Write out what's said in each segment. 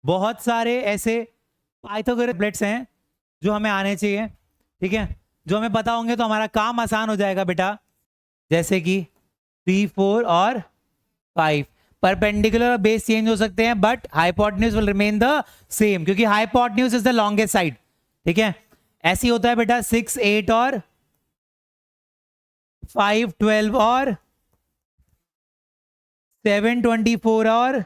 बहुत सारे ऐसे पाइथागोरस ट्रिपलेट्स हैं जो हमें आने चाहिए, ठीक है, जो हमें पता होंगे तो हमारा काम आसान हो जाएगा बेटा। जैसे कि 3, 4 और 5। परपेंडिकुलर बेस चेंज हो सकते हैं but hypotenuse will remain the same, क्योंकि hypotenuse is the longest side, ठीक है। ऐसे ही होता है बेटा 6, 8 और 5, 12 और 7, 24 और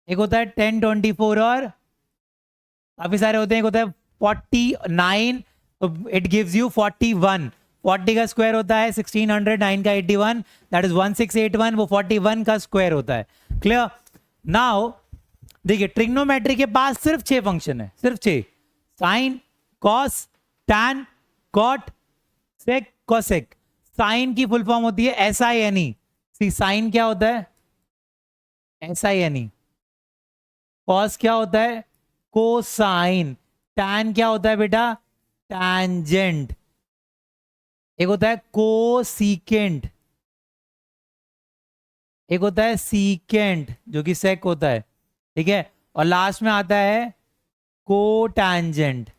एक होता है 10, 24 और काफी सारे होते हैं, एक होता है 49, तो इट गिव्स यू 41। 40 का स्क्वायर होता है 1600, 9 का 81, दैट इज 1681, वो 41 का स्क्वायर होता है। क्लियर? नाउ देखिए ट्रिग्नोमेट्री के पास सिर्फ 6 फंक्शन है, सिर्फ 6। साइन, कॉस, टैन, कॉट, सेक, कोसेक। साइन की फुल फॉर्म होती है SINE। सी साइन क्या होता है? SINE। कॉस क्या होता है? कोसाइन। टैन क्या होता है बेटा? टैंजेंट। एक होता है कोसीकेंट, एक होता है सीकेंट जो कि सेक होता है, ठीक है, और लास्ट में आता है कोटैंजेंट।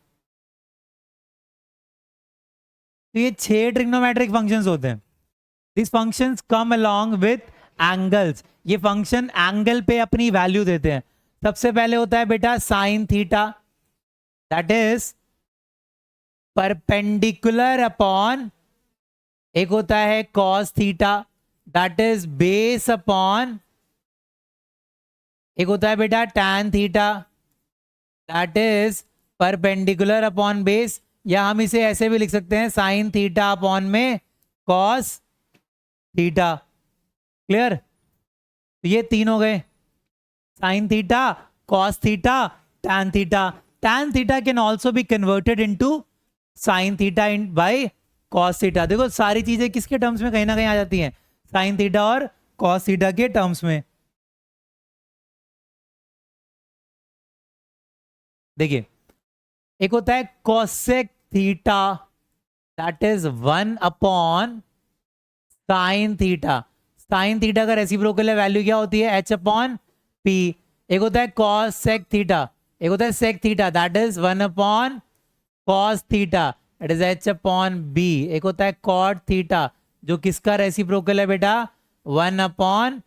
तो ये 6 ट्रिग्नोमेट्रिक फंक्शंस होते हैं। This functions come along with angles. ये फंक्शन एंगल पे अपनी वैल्यू देते हैं। सबसे पहले होता है बेटा sine theta, that is perpendicular upon, एक होता है cos theta, that is base upon, एक होता है बेटा tan theta, that is perpendicular upon base, या हम इसे ऐसे भी लिख सकते हैं साइन थीटा अपॉन में कॉस थीटा। क्लियर? तो ये तीन हो गए, sine theta, cos theta, tan theta. Tan theta can also be converted into sine theta in by cos theta. देखो सारी चीजें किसके टर्म्स में कहीं ना कहीं आ जाती हैं, साइन थीटा और कॉस थीटा के टर्म्स में। देखिए एक होता है cosec theta, that is 1 upon sine theta. Sine theta का रेसिप्रोकल वैल्यू क्या होती है? H upon P। एक होता है कॉस सेक थीटा, एक होता है sec theta, that is 1 upon cos theta, that is H upon B। एक होता है कॉट थीटा जो किसका रेसिप्रोकल है बेटा? 1 upon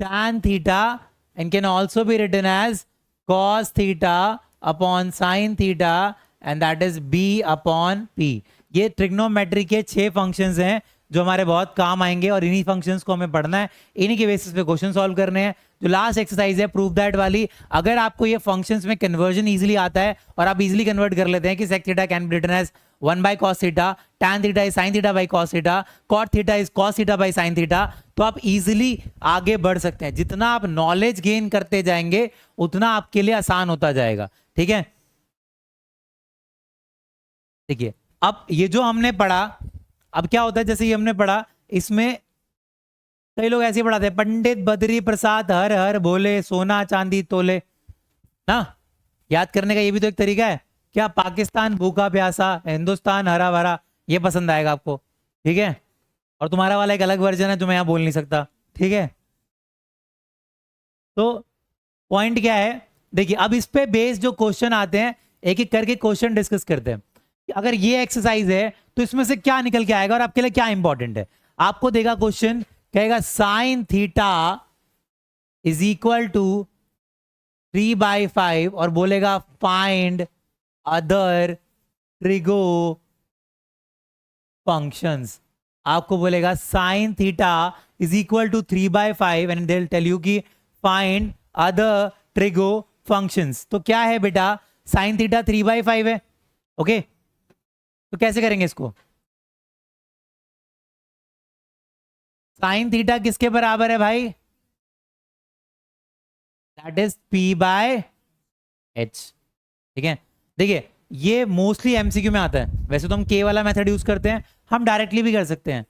tan theta, and can also be written as cos theta upon sine theta, and that is B upon P। ये trigonometry के 6 functions हैं जो हमारे बहुत काम आएंगे, और इन्हीं फंक्शंस को हमें पढ़ना है, इन्हीं के बेसिस पे क्वेश्चन सॉल्व करने हैं। जो लास्ट एक्सरसाइज है प्रूव दैट वाली, अगर आपको ये फंक्शंस में कन्वर्जन इजीली आता है और आप इजीली कन्वर्ट कर लेते हैं कि sec theta can be written as 1 by cos theta, tan theta is sin theta by cos theta, cot theta is cos theta by sin theta, तो आप इजीली आगे बढ़ सकते हैं। जितना आप नॉलेज गेन करते जाएंगे उतना आपके लिए आसान होता जाएगा, ठीक है। देखिए अब ये जो हमने पढ़ा, अब क्या होता है जैसे ये हमने पढ़ा, इसमें कई लोग ऐसे ही पढ़ाते हैं, पंडित बद्री प्रसाद हर हर बोले सोना चांदी तोले ना। याद करने का ये भी तो एक तरीका है। क्या पाकिस्तान भूखा प्यासा, हिंदुस्तान हरा भरा, ये पसंद आएगा आपको, ठीक है। और तुम्हारा वाला एक अलग वर्जन है जो मैं यहाँ बोल नहीं सकता, ठीक है। तो पॉइंट क्या है, देखिए अब इस पे बेस्ड जो क्वेश्चन आते हैं, एक एक करके क्वेश्चन डिस्कस करते हैं कि अगर ये एक्सरसाइज है तो इसमें से क्या निकल के आएगा और आपके लिए क्या इंपॉर्टेंट है। आपको देगा क्वेश्चन, कहेगा sine theta is equal to 3/5 और बोलेगा फाइंड अदर ट्रिगो फंक्शंस। आपको बोलेगा sine theta is equal to 3/5 and they tell you की फाइंड अदर ट्रिगो फंक्शंस। तो क्या है बेटा, साइन थीटा 3/5 है, ओके। तो कैसे करेंगे इसको? साइन थीटा किसके बराबर है भाई? दैट इज P/H, ठीक है। देखिए ये मोस्टली एमसीक्यू में आता है, वैसे तो हम के वाला मेथड यूज करते हैं, हम डायरेक्टली भी कर सकते हैं।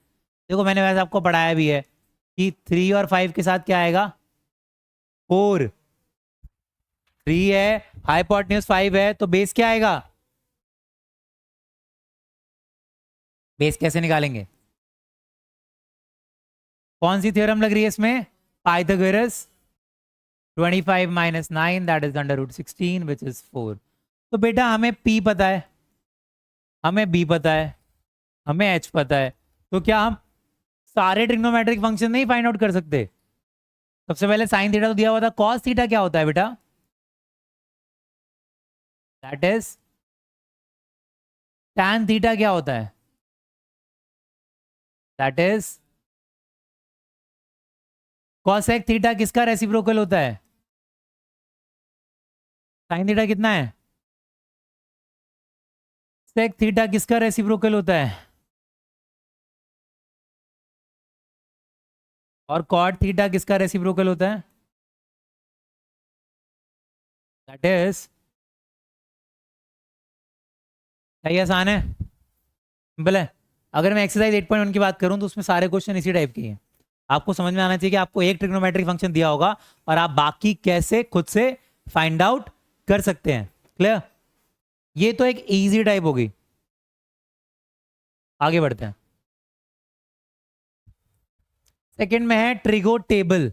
देखो मैंने वैसे आपको पढ़ाया भी है कि 3 और 5 के साथ क्या आएगा? 4। 3 है, हाइपोटेन्यूज 5 है, तो बेस क्या आएगा? बेस कैसे निकालेंगे? कौन सी थ्योरम लग रही है इसमें? Pythagoras 25 minus 9 that is √16 which is 4। तो बेटा हमें P पता है, हमें B पता है, हमें H पता है, तो क्या हम सारे ट्रिग्नोमेट्रिक फंक्शन नहीं फाइंड आउट कर सकते? सबसे पहले साइन थीटा तो दिया हुआ था, कॉस थीटा क्या होता है बेटा? दैट इज टैन थीटा क्या होता है? दैट इज कॉसेक थीटा किसका रेसिप्रोकल होता है? साइन थीटा कितना है? सेक थीटा किसका रेसिप्रोकल होता है? और कॉट थीटा किसका रेसिप्रोकल होता है? दैट इज, सही आसान है, सिंपल है। अगर मैं एक्सरसाइज 8.1 की बात करूं तो उसमें सारे क्वेश्चन इसी टाइप के हैं। आपको समझ में आना चाहिए कि आपको एक ट्रिग्नोमेट्रिक फंक्शन दिया होगा और आप बाकी कैसे खुद से फाइंड आउट कर सकते हैं। क्लियर? ये तो एक इजी टाइप होगी। आगे बढ़ते हैं। सेकंड में है ट्रिगो टेबल।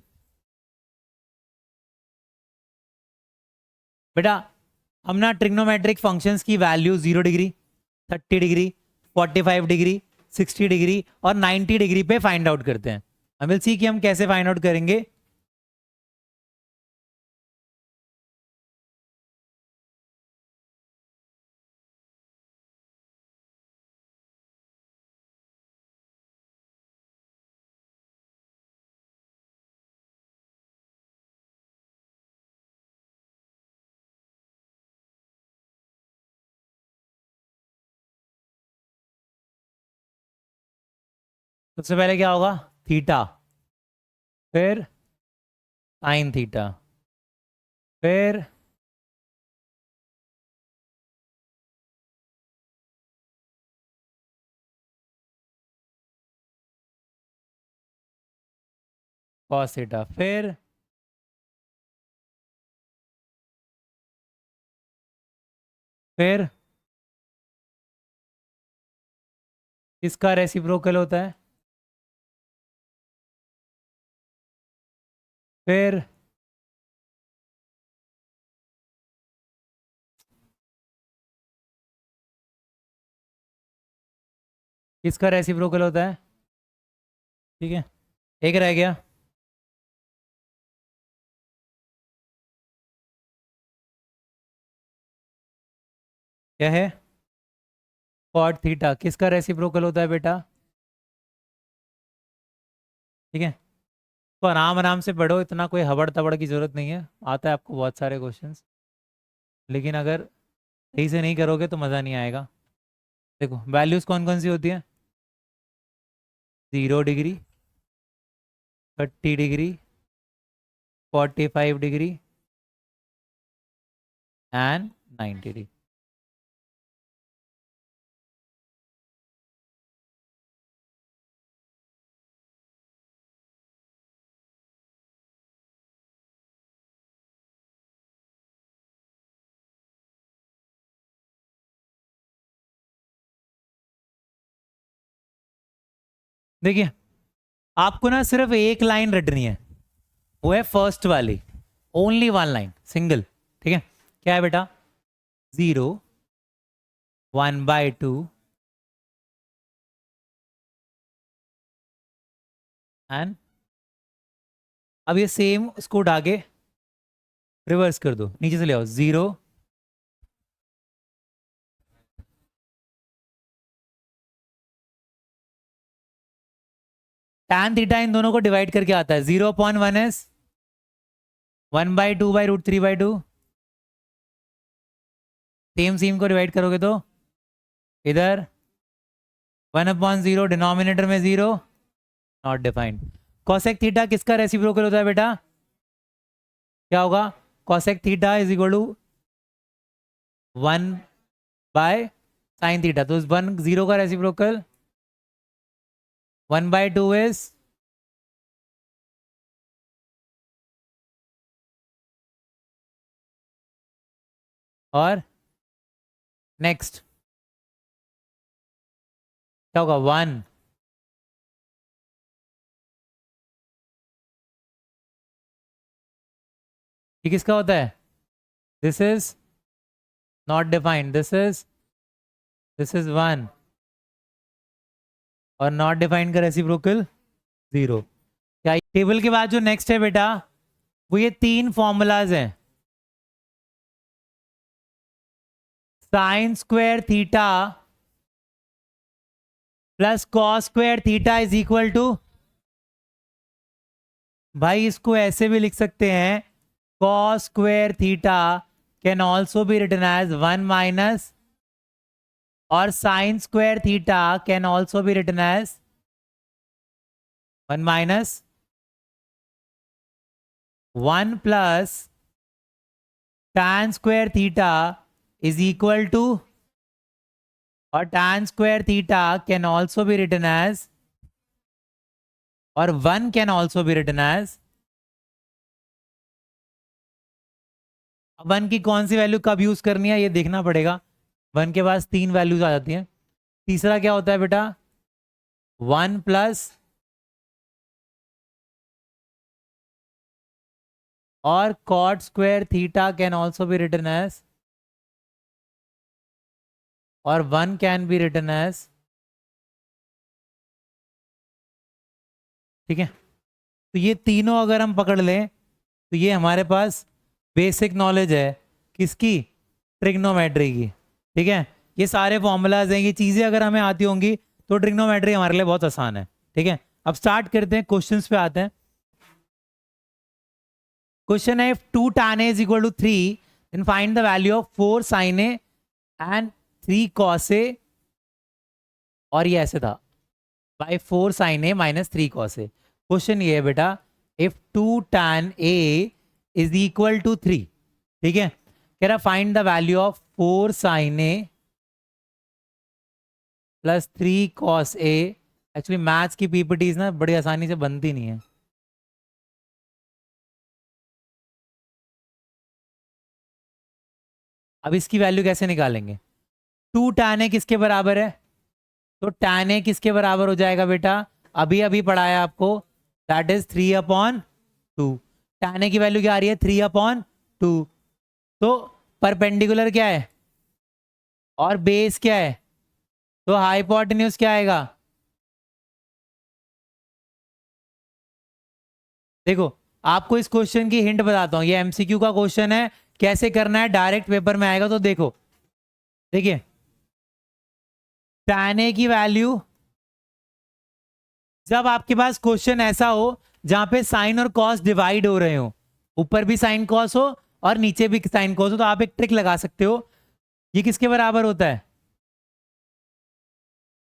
बेटा हम ना ट्रिग्नोमेट्रिक फंक्शंस की value 0 degree, 30 degree, 45 degree, 60 degree और 90 डिग्री पे फाइंड आउट करते हैं। हम विल सी कि हम कैसे फाइंड आउट करेंगे। सबसे पहले क्या होगा? थीटा, फिर साइन थीटा, फिर कॉस थीटा, फिर इसका रेसिप्रोकल होता है, फिर इसका रेसिप्रोकल होता है। ठीक है, एक रह गया। क्या है? कॉट थीटा किसका रेसिप्रोकल होता है बेटा? ठीक है, तो आराम आराम से पढ़ो, इतना कोई हबड़ तबड़ की जरूरत नहीं है, आता है आपको बहुत सारे क्वेश्चंस, लेकिन अगर सही से नहीं करोगे तो मज़ा नहीं आएगा। देखो वैल्यूज कौन कौन सी होती है? 0 degree, 30 degree, 45 degree and 90 degree. देखिए आपको ना सिर्फ एक लाइन रटनी है, वो है फर्स्ट वाली, ओनली वन लाइन, सिंगल। ठीक है, क्या है बेटा? 0, 1/2 एंड, अब ये सेम उसको उठा के रिवर्स कर दो, नीचे से ले आओ। 0, tan थीटा इन दोनों को डिवाइड करके आता है, 0/1 is 1/2/√3/2। सेम सेम को डिवाइड करोगे तो इधर 1/0, डिनोमिनेटर में 0, नॉट डिफाइंड। कॉसेक थीटा किसका रेसिप्रोकल होता है बेटा? क्या होगा? Cosec theta is equal to 1/sin theta, तो 1/0 का रेसिप्रोकल 1/2 इज, और नेक्स्ट क्या होगा? 1, ये किसका होता है? This is not defined, this is 1 और नॉट डिफाइंड का रेसिप्रोकल 0। क्या टेबल के बाद जो नेक्स्ट है बेटा वो ये 3 फॉर्मूलाज हैं। Sine square theta plus cos square theta is equal to, भाई इसको ऐसे भी लिख सकते हैं, cos square theta can also be written as 1 minus, और sine square theta can also be written as 1 minus 1 plus tan square theta is equal to, और tan square theta can also be written as, और 1 can also be written as, 1 की कौन सी value कब use करनी है ये देखना पड़ेगा। 1 के पास 3 वैल्यूज आ जाती हैं। तीसरा क्या होता है बेटा? 1 प्लस, और cot square theta can also be written as, और 1 कैन बी रिटन एज। ठीक है, तो ये तीनों अगर हम पकड़ लें तो ये हमारे पास बेसिक नॉलेज है किसकी? ट्रिग्नोमेट्री की। ठीक है, ये सारे फॉर्मूलाज हैं, ये चीजें अगर हमें आती होंगी तो ट्रिग्नोमेट्री हमारे लिए बहुत आसान है। ठीक है, अब स्टार्ट करते हैं, क्वेश्चंस पे आते हैं। क्वेश्चन है, if 2 tan a is equal to 3 then find the value of 4 sin a and 3 cos a, और ये ऐसे था by 4 sin a minus 3 cos a। Question ये है बेटा, if 2 tan a is equal to 3, ठीक है, कह रहा find the value of 4 sin a plus 3 cos a। Actually maths की पीपीटीज ना बड़ी आसानी से बनती नहीं है। अब इसकी वैल्यू कैसे निकालेंगे? 2 tan a किसके बराबर है? तो tan a किसके बराबर हो जाएगा बेटा? अभी अभी पढ़ाया आपको, दैट इज 3/2। tan a की वैल्यू क्या आ रही है? 3/2। तो परपेंडिकुलर क्या है और बेस क्या है? तो हाइपोटेन्यूज क्या आएगा? देखो आपको इस क्वेश्चन की हिंट बताता हूं, ये एमसीक्यू का क्वेश्चन है, कैसे करना है डायरेक्ट पेपर में आएगा। तो देखो, देखिए tan a की वैल्यू, जब आपके पास क्वेश्चन ऐसा हो जहां पे साइन और कॉस डिवाइड हो रहे हो, ऊपर भी साइन कॉस हो और नीचे भी साइन कॉस हो, तो आप एक ट्रिक लगा सकते हो। ये किसके बराबर होता है?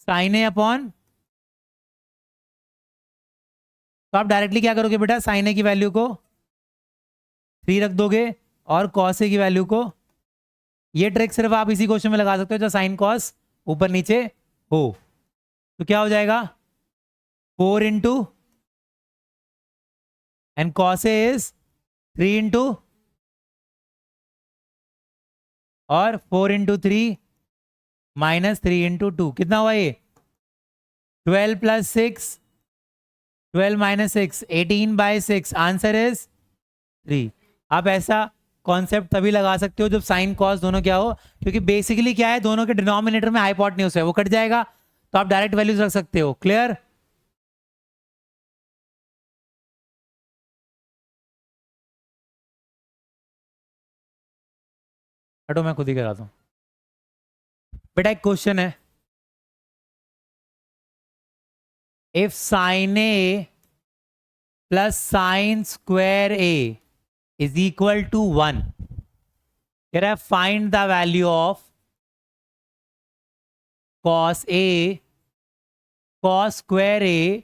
साइन ए अपॉन, तो आप डायरेक्टली क्या करोगे बेटा? साइन ए की वैल्यू को 3 रख दोगे और कॉस ए की वैल्यू को, ये ट्रिक सिर्फ आप इसी क्वेश्चन में लगा सकते हो जब साइन कॉस ऊपर नीचे हो। तो क्या हो जाएगा? 4 into, and cos A is 3 into, और 4 इंटू 3 माइनस 3 इंटू 2, कितना हुआ ये? 12 प्लस 6, 12 माइनस 6, 18/6, आंसर इज 3। आप ऐसा कॉन्सेप्ट तभी लगा सकते हो जब साइन कॉस दोनों क्या हो, क्योंकि बेसिकली क्या है, दोनों के डिनोमिनेटर में हाइपोटेन्यूज है, वो कट जाएगा, तो आप डायरेक्ट वैल्यूज रख सकते हो। क्लियर? हटो मैं खुद ही कराता हूं बेटा। एक क्वेश्चन है, if sine A plus sine square A is equal to 1, कह रहा है find the value of cos A, cos square A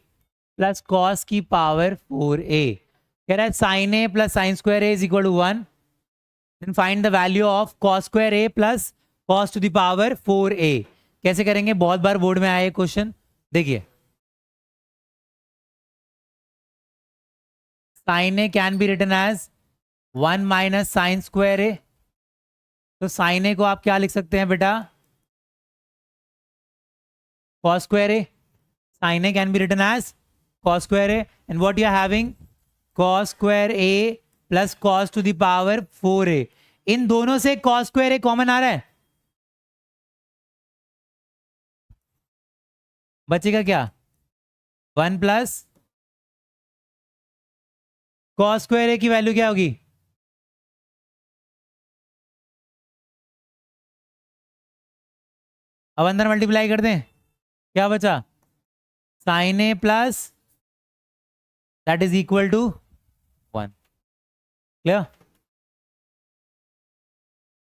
plus cos की पावर 4a। कह रहा है sine A plus sine square A is equal to 1, then find the value of cos square A plus cos to the power 4a। कैसे करेंगे? बहुत बार board में आया है क्वेश्चन, देखिए sine A can be written as 1 minus sine square A. तो sine ए को आप क्या लिख सकते हैं बेटा? cos square a। sin a can be written as cos square a, and what you are having, cos square a plus cos to the power 4a। इन दोनों से कॉस स्क्वायर ए कॉमन आ रहा है, बचेगा क्या? 1 प्लस कॉस स्क्वायर ए की value क्या होगी? अब अंदर मल्टीप्लाई कर दें, क्या बचा? Sine A plus that is equal to 1। Clear?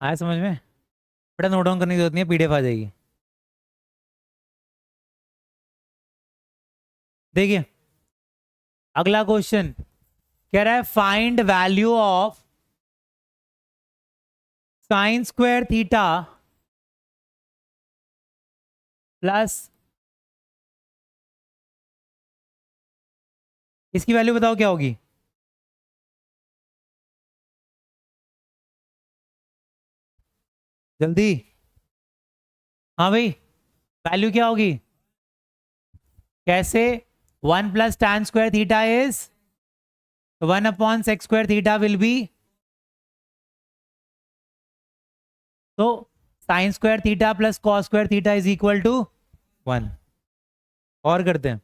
आया समझ में? बड़ा नोट डाउन करने की जरूरत नहीं है, पीडीएफ आ जाएगी। देखिए अगला क्वेश्चन कह रहा है find value of sine square theta plus, इसकी वैल्यू बताओ क्या होगी? जल्दी, हाँ भाई, वैल्यू क्या होगी? कैसे? 1 plus tan square theta is 1 upon sec square theta will be, तो sine square theta plus cos square theta is equal to 1। और करते हैं,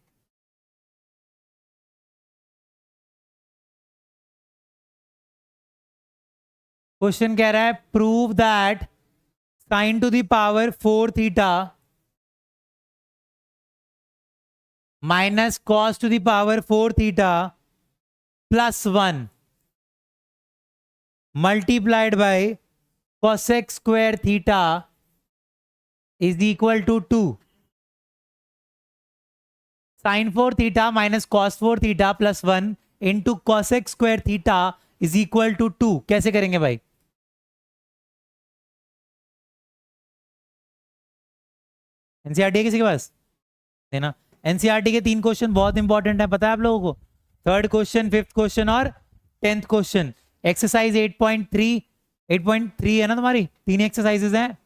क्वेश्चन कह रहा है prove that sine to the power 4 theta minus cos to the power 4 theta plus 1 multiplied by cosec square theta is equal to 2। Sine 4 theta minus cos 4 theta plus 1 into cosec square theta is equal to 2। कैसे करेंगे भाई? NCERT है किसी के पास? देना। NCERT के 3 question बहुत important है, पता है आप लोगों को? थर्ड क्वेश्चन, फिफ्थ क्वेश्चन और 10th क्वेश्चन। एक्सरसाइज 8.3, 8.3 है ना तुम्हारी, 3 एक्सरसाइजेज हैं,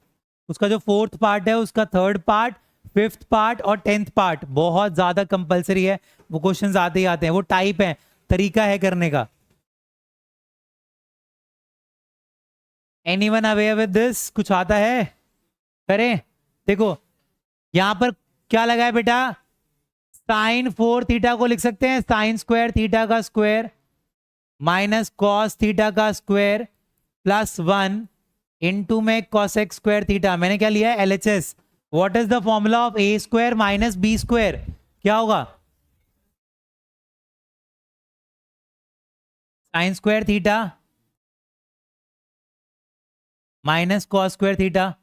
उसका जो फोर्थ पार्ट है उसका थर्ड पार्ट, फिफ्थ पार्ट और 10th पार्ट बहुत ज्यादा कंपलसरी है। वो क्वेश्चंस आते ही आते हैं, वो टाइप है, तरीका है करने का। Anyone aware with this? कुछ आता है? करें। देखो यहां पर क्या लगा है बेटा, साइन 4 थीटा को लिख सकते हैं साइन स्क्वायर थीटा का स्क्वायर माइनस कॉस थीटा का स्क्वायर प्लस 1 इंटू में कॉसेक स्क्वायर थीटा। मैंने क्या लिया है? LHS. What is the formula of A square minus B square? क्या होगा? Sine square theta minus cos square theta,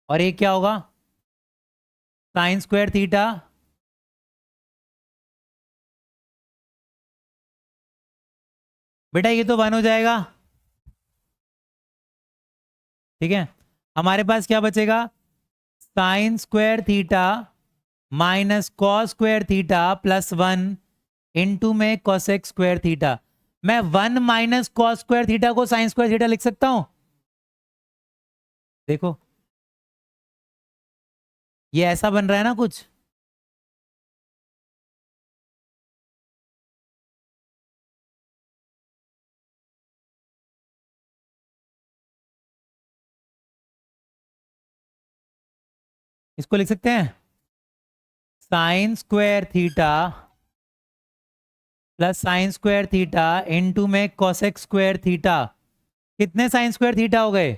और एक क्या होगा? साइन स्क्वायर थीटा बेटा ये तो 1 हो जाएगा, ठीक है। हमारे पास क्या बचेगा? Sign square theta minus cos square theta plus 1 into में कॉसेक स्क्वायर थीटा। मैं 1 माइनस कॉस स्क्वायर थीटा को साइन स्क्वायर थीटा लिख सकता हूं। देखो ये ऐसा बन रहा है ना कुछ, इसको लिख सकते हैं sine square theta plus sine square theta into में कॉसेक स्क्वायर थीटा। कितने साइन स्क्वायर थीटा हो गए?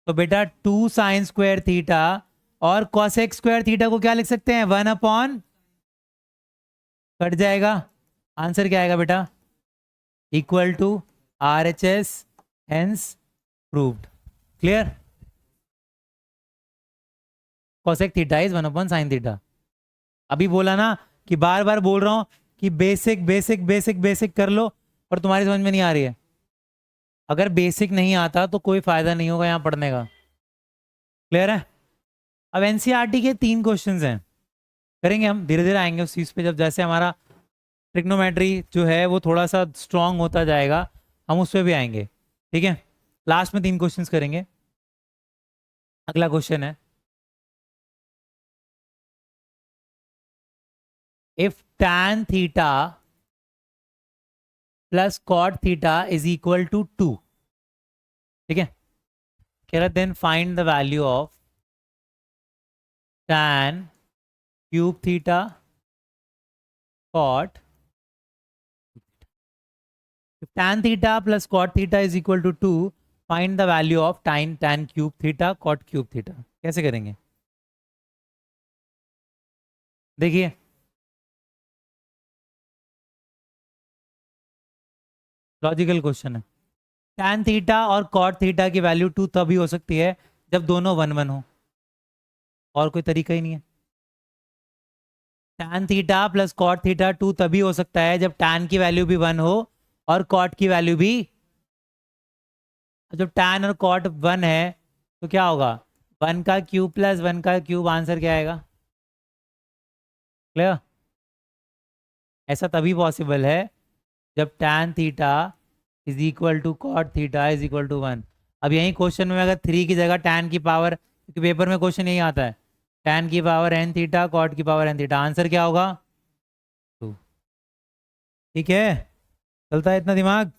तो बेटा 2 साइन स्क्वायर थीटा, और कॉसेक स्क्वायर थीटा को क्या लिख सकते हैं? 1 अपॉन, कट जाएगा, आंसर क्या आएगा बेटा? Equal to R H S, hence proved. Clear? Cosec theta is 1 upon sine theta. अभी बोला ना कि बार बार बोल रहा हूं कि बेसिक बेसिक बेसिक बेसिक कर लो, और तुम्हारी समझ में नहीं आ रही है। अगर बेसिक नहीं आता तो कोई फायदा नहीं होगा यहां पढ़ने का। क्लियर है? अब एनसीईआरटी के 3 क्वेश्चंस हैं, करेंगे हम, धीरे धीरे आएंगे उस चीज पे, जब जैसे हमारा ट्रिग्नोमेट्री जो है वो थोड़ा सा स्ट्रांग होता जाएगा हम उस पर भी आएंगे, ठीक है। लास्ट में 3 क्वेश्चंस करेंगे। अगला क्वेश्चन है, if tan theta plus cot theta is equal to 2। ठीक है, कह रहा then find the value of tan cube theta cot, tan theta plus cot theta is equal to 2, find the value of tan cube theta cot cube theta. कैसे करेंगे देखिए, logical question है। tan theta और cot theta की value 2 तभी हो सकती है जब दोनों 1 1 हो, और कोई तरीका ही नहीं है। tan theta plus cot theta 2 तभी हो सकता है जब tan की वैल्यू भी 1 हो और कॉट की वैल्यू भी। जब tan और कॉट 1 है तो क्या होगा, 1 का क्यूब प्लस 1 का क्यूब, आंसर क्या आएगा, क्लियर। ऐसा तभी पॉसिबल है जब tan theta is equal to cot theta is equal to 1। अब यही क्वेश्चन में अगर 3 की जगह tan की पावर, क्योंकि पेपर में क्वेश्चन यही आता है, tan की पावर n थीटा कॉट की पावर n थीटा, आंसर क्या होगा 2। ठीक है, चलता है इतना दिमाग।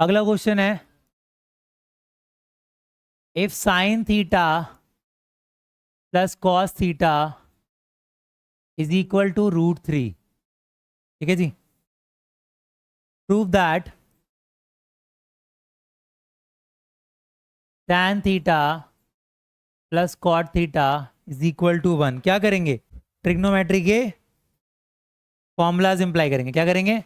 अगला क्वेश्चन है, if sine theta plus cos theta is equal to √3। ठीक है जी, prove that tan theta plus cot theta is equal to 1। क्या करेंगे, ट्रिग्नोमेट्री के फॉर्मूलाज इंप्लाई करेंगे। क्या करेंगे,